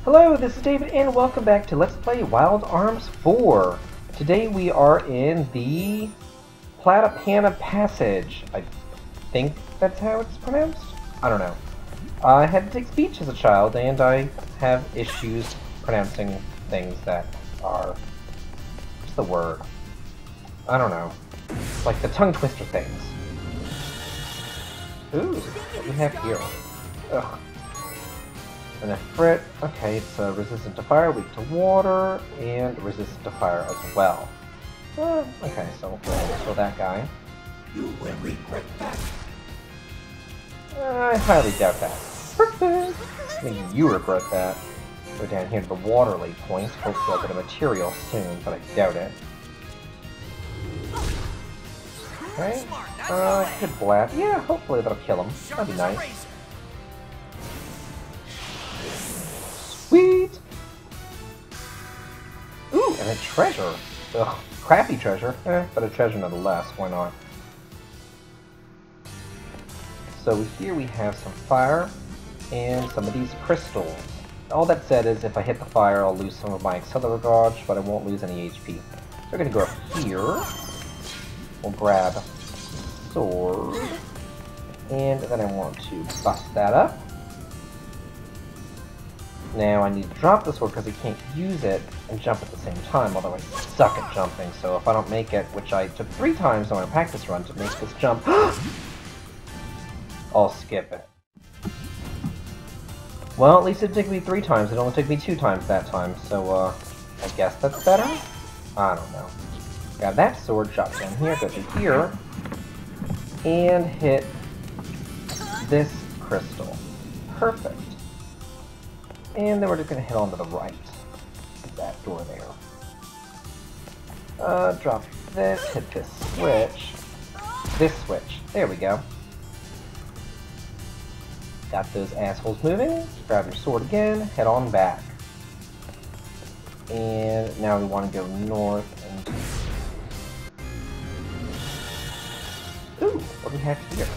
Hello, this is David, and welcome back to Let's Play Wild Arms 4. Today we are in the Platypana passage. I think that's how it's pronounced? I don't know. I had to take speech as a child, and I have issues pronouncing things that are... what's the word? I don't know. Like the tongue twister things. Ooh, what do we have here? Ugh. And a frit, okay, it's resistant to fire, weak to water, and resistant to fire as well. Okay, so we'll kill that guy. You will regret that. I highly doubt that. Perfect! I mean, you regret that. Go down here to the water lake point. Hopefully I'll get a material soon, but I doubt it. Okay. Could blast. Yeah, hopefully that'll kill him. That'd be nice. Sweet! Ooh, and a treasure. Ugh, crappy treasure. But a treasure nonetheless. Why not? So here we have some fire and some of these crystals. All that said is if I hit the fire, I'll lose some of my accelerator gauge, but I won't lose any HP. So we're gonna go up here. We'll grab sword, and then I want to bust that up. Now I need to drop the sword because I can't use it and jump at the same time, although I suck at jumping, so if I don't make it, which I took 3 times on my practice run to make this jump, I'll skip it. Well, at least it took me 3 times, it only took me 2 times that time, so I guess that's better? I don't know. Grab that sword, drop down here, go through here, and hit this crystal. Perfect. And then we're just going to hit on to the right. That door there. Drop this, hit this switch. This switch. There we go. Got those assholes moving. Grab your sword again, head on back. And now we want to go north and... ooh, what do we have here?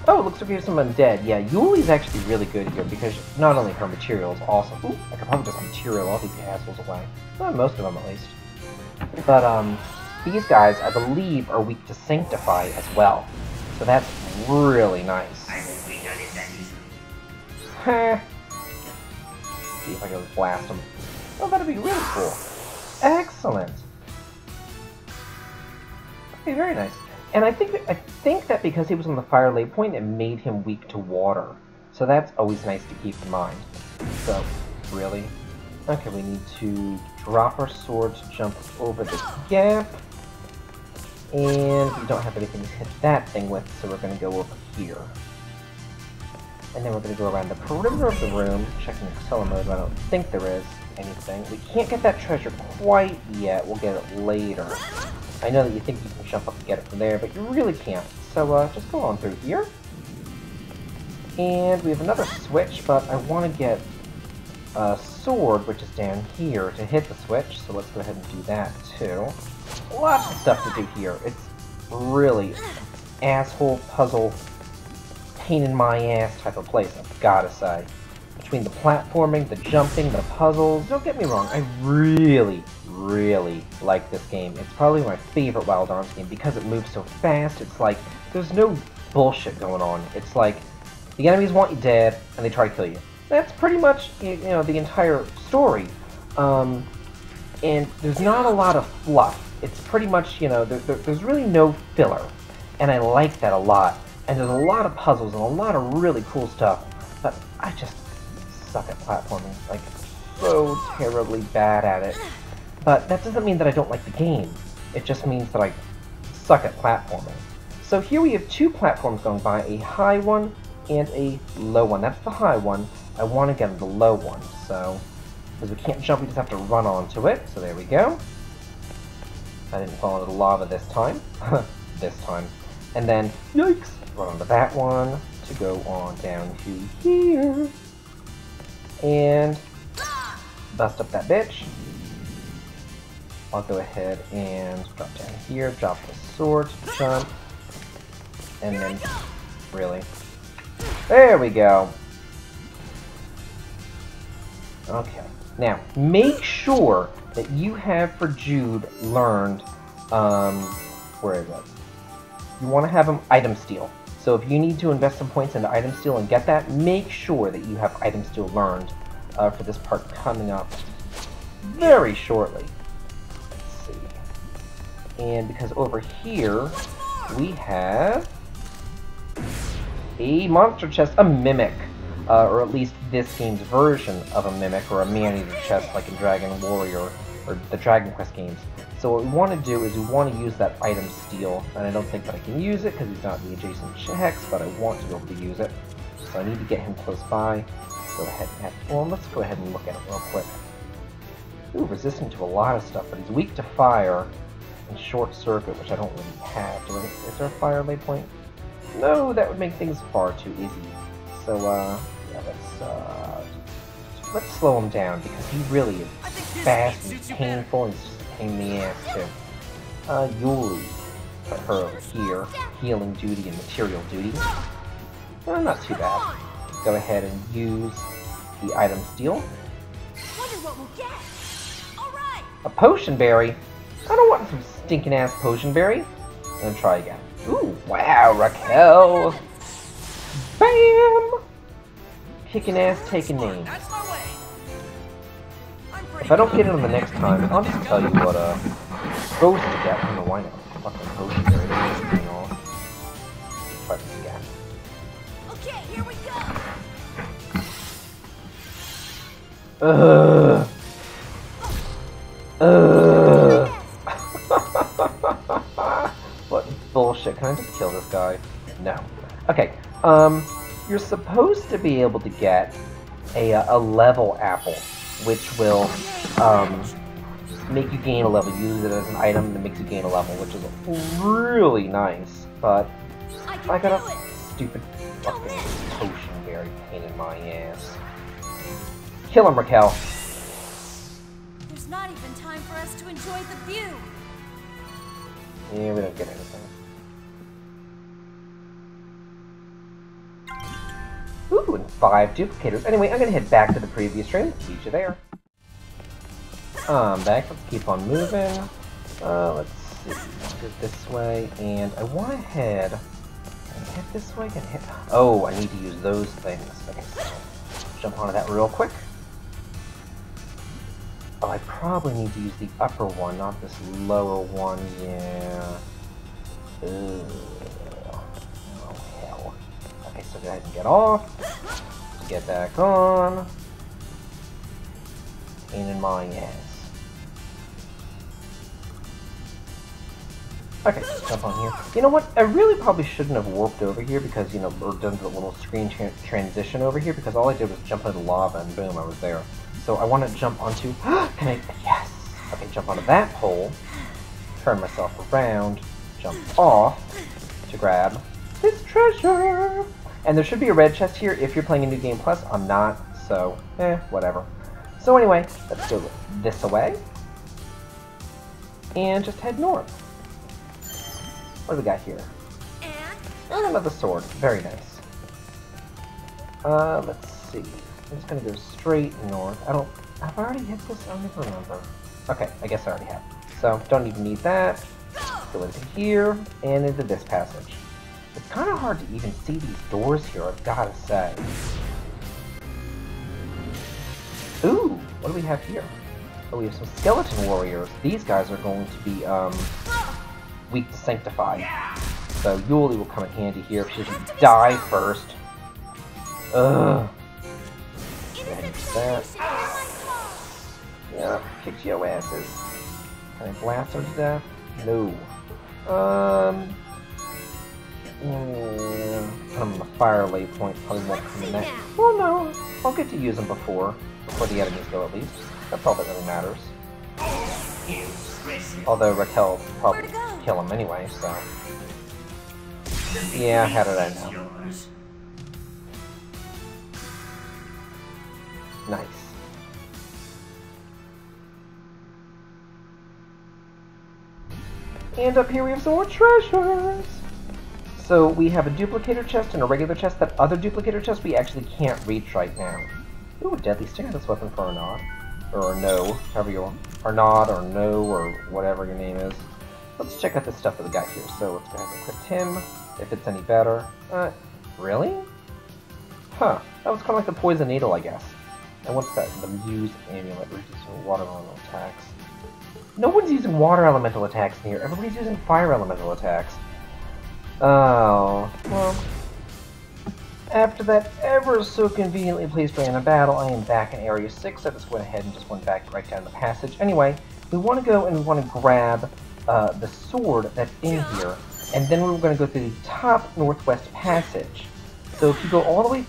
Oh, it looks like we have some undead. Yeah, Yuli's actually really good here because not only her material is awesome. Ooh, I could probably just material all these assholes away. Well, most of them at least. But these guys, I believe, are weak to Sanctify as well. So that's really nice. Heh. See if I can blast them. Oh, that'd be really cool. Excellent. Okay, very nice. And I think that because he was on the fire lay point, it made him weak to water. So that's always nice to keep in mind. So, really? Okay, we need to drop our sword to jump over this gap. And we don't have anything to hit that thing with, so we're going to go over here. And then we're going to go around the perimeter of the room, checking accelerometer mode, but I don't think there is anything. We can't get that treasure quite yet, we'll get it later. I know that you think you can jump up and get it from there, but you really can't. So just go on through here. And we have another switch, but I want to get a sword, which is down here, to hit the switch. So let's go ahead and do that too. Lots of stuff to do here. It's really asshole puzzle, pain in my ass type of place, I've gotta say. Between the platforming, the jumping, the puzzles, don't get me wrong, I really like this game. It's probably my favorite Wild Arms game because it moves so fast. It's like, there's no bullshit going on. It's like, the enemies want you dead, and they try to kill you. That's pretty much, you know, the entire story. And there's not a lot of fluff. It's pretty much, you know, there's really no filler. And I like that a lot. And there's a lot of puzzles and a lot of really cool stuff. But I just suck at platforming. Like, so terribly bad at it. But that doesn't mean that I don't like the game. It just means that I suck at platforming. So here we have 2 platforms going by, a high one and a low one. That's the high one. I want to get the low one, so... because we can't jump, we just have to run onto it. So there we go. I didn't fall into the lava this time. This time. And then, yikes! Run onto that one to go on down to here. And bust up that bitch. I'll go ahead and drop down here, drop the sword, jump, and then, really. There we go. Okay. Now, make sure that you have for Jude learned, where is it? You want to have him item steal. So if you need to invest some points into item steal and get that, make sure that you have item steal learned for this part coming up very shortly. Let's see. And because over here, we have a monster chest, a mimic. Or at least this game's version of a mimic, or a man-eater chest like in Dragon Warrior, or the Dragon Quest games. So what we want to do is we want to use that item steal, and I don't think that I can use it because he's not in the adjacent checks, but I want to be able to use it. So I need to get him close by. Go ahead and have, well, let's go ahead and look at it real quick. Ooh, resistant to a lot of stuff, but he's weak to fire and short circuit, which I don't really have. Is there a fire lay point? No, that would make things far too easy. So, yeah, let's slow him down, because he really is fast and painful, and he's just a pain in the ass, too. Yuli, put her over here, healing duty and material duty. Not too bad. Go ahead and use the item steal. Wonder what we'll get. All right. A potion berry? I don't want some stinking ass potion berry. I'm gonna try again. Ooh, wow, Raquel! Bam! Kicking ass, taking names. If I don't get it on the next time, I'll just tell you what supposed to get. I don't know why not. Fucking potion berry. Thing off. Try this again. Okay, here we go! What bullshit. Can I just kill this guy? No. Okay, you're supposed to be able to get a level apple, which will, make you gain a level. Use it as an item that makes you gain a level, which is really nice, but I got a stupid fucking potion berry pain in my ass. Kill him, Raquel! There's not even time for us to enjoy the view. Yeah, we don't get anything. Ooh, and 5 duplicators. Anyway, I'm gonna head back to the previous stream. See you there. Back. Let's keep on moving. Let's see. Go this way, and I want to head. Can I head this way? Can I head? Oh, I need to use those things. Okay, so jump onto that real quick. Oh, I probably need to use the upper one, not this lower one. Yeah. Oh hell. Okay, so go ahead and get off. Get back on. Pain in my ass. Okay, just jump on here. You know what? I really probably shouldn't have warped over here because, you know, or done the little screen transition over here because all I did was jump into lava and boom, I was there. So I want to jump onto... Can I... Yes! Okay, jump onto that pole. Turn myself around. Jump off to grab this treasure! And there should be a red chest here if you're playing a New Game Plus. I'm not, so... whatever. So anyway, let's go this way. And just head north. What do we got here? And another sword. Very nice. Let's see. I'm just gonna go straight north. Have I already hit this? I don't even remember. Okay, I guess I already have. So, don't even need that. Go into here, and into this passage. It's kind of hard to even see these doors here, I've gotta say. Ooh, what do we have here? Oh, we have some skeleton warriors. These guys are going to be, weak to Sanctify. So Yuli will come in handy here if she doesn't die first. Ugh. Go ahead and do that. Yeah, kick your asses. Can I blast her to death? No. Put him on the fire lay point. Probably won't come in that. Well, no. I'll get to use them before the enemies go at least. That's all that really matters. Although Raquel will probably kill him anyway, so... Yeah, how did I know? Nice. And up here we have some more treasures! So we have a duplicator chest and a regular chest. That other duplicator chest we actually can't reach right now. Ooh, deadly stinger. This weapon for Arnaud. Or no, however you want. Arnaud or no, or whatever your name is. Let's check out the stuff that we got here. So let's go ahead and equip him, if it's any better. Really? Huh. That was kind of like the poison needle, I guess. And what's that? The Muse Amulet, reducing water elemental attacks. No one's using water elemental attacks in here. Everybody's using fire elemental attacks. Oh, well. After that ever so conveniently placed random battle, I am back in Area 6. I just went ahead and just went back right down the passage. Anyway, we want to go and we want to grab the sword that's in here, and then we're going to go through the top northwest passage. So if you go all the way...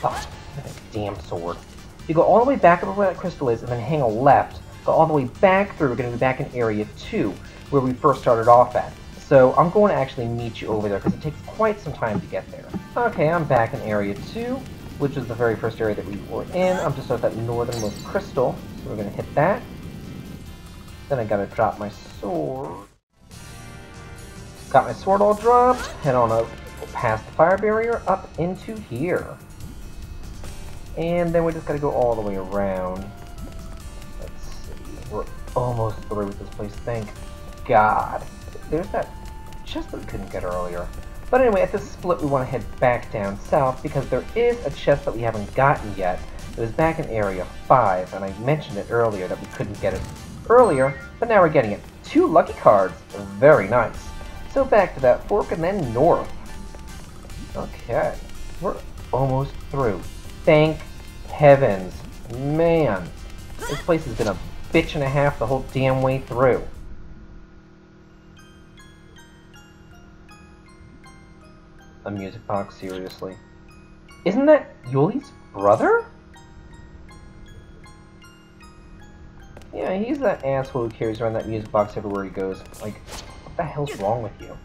Oh, that damn sword. If you go all the way back over where that crystal is, and then hang a left, go all the way back through, we're going to be back in Area 2, where we first started off at. So I'm going to actually meet you over there, because it takes quite some time to get there. Okay, I'm back in Area 2, which is the very first area that we were in. I'm just at that northernmost crystal, so we're going to hit that. Then I gotta drop my sword. Got my sword all dropped, head on up past the fire barrier, up into here. And then we just gotta go all the way around. Let's see, we're almost through with this place, thank God. There's that chest that we couldn't get earlier. But anyway, at this split we want to head back down south, because there is a chest that we haven't gotten yet. It was back in Area 5, and I mentioned it earlier that we couldn't get it earlier, but now we're getting it. 2 lucky cards, very nice. So back to that fork and then north. Okay, we're almost through. Thank heavens. Man, this place has been a bitch and a half the whole damn way through. A music box, seriously. Isn't that Yuli's brother? Yeah, he's that asshole who carries around that music box everywhere he goes. Like, what the hell's wrong with you?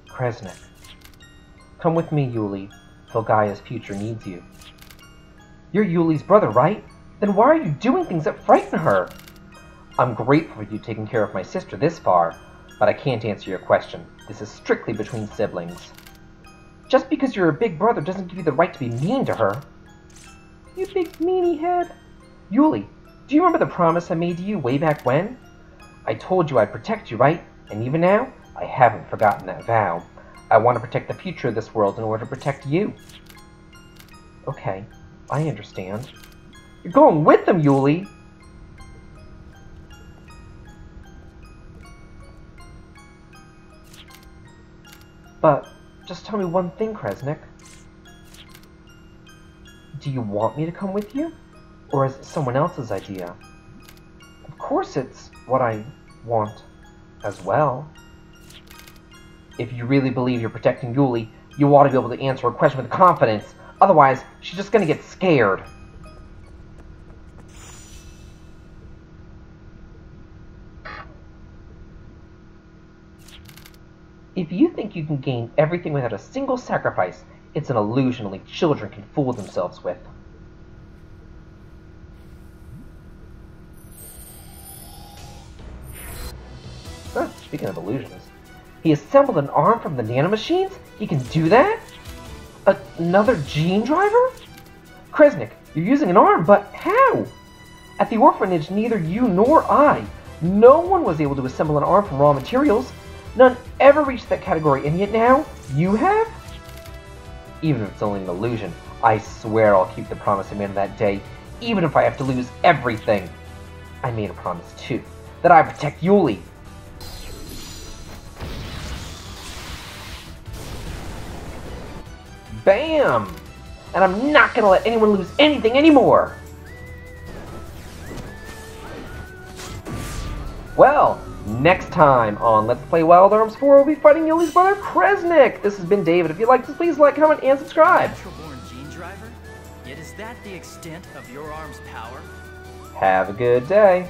Kresnik. Come with me, Yuli. Filgaia's future needs you. You're Yuli's brother, right? Then why are you doing things that frighten her? I'm grateful for you taking care of my sister this far, but I can't answer your question. This is strictly between siblings. Just because you're a big brother doesn't give you the right to be mean to her. You big meanie head. Yuli, do you remember the promise I made to you way back when? I told you I'd protect you, right? And even now, I haven't forgotten that vow. I want to protect the future of this world in order to protect you. Okay, I understand. You're going with them, Yuli! But, just tell me one thing, Kresnik. Do you want me to come with you? Or is it someone else's idea? Of course it's what I want as well. If you really believe you're protecting Yuli, you ought to be able to answer her question with confidence. Otherwise, she's just gonna get scared. If you think you can gain everything without a single sacrifice, it's an illusion only children can fool themselves with. Speaking of illusions, he assembled an arm from the nanomachines? He can do that? Another gene driver? Kresnik, you're using an arm, but how? At the orphanage, neither you nor I. No one was able to assemble an arm from raw materials. None ever reached that category, and yet now, you have? Even if it's only an illusion, I swear I'll keep the promise I made on that day, even if I have to lose everything. I made a promise, too, that I protect Yuli. Bam! And I'm not gonna let anyone lose anything anymore! Well, next time on Let's Play Wild Arms 4, we'll be fighting Yuli's brother Kresnik! This has been David. If you like this, please like, comment, and subscribe! Natural-born gene driver? Yet is that the extent of your arm's power? Have a good day.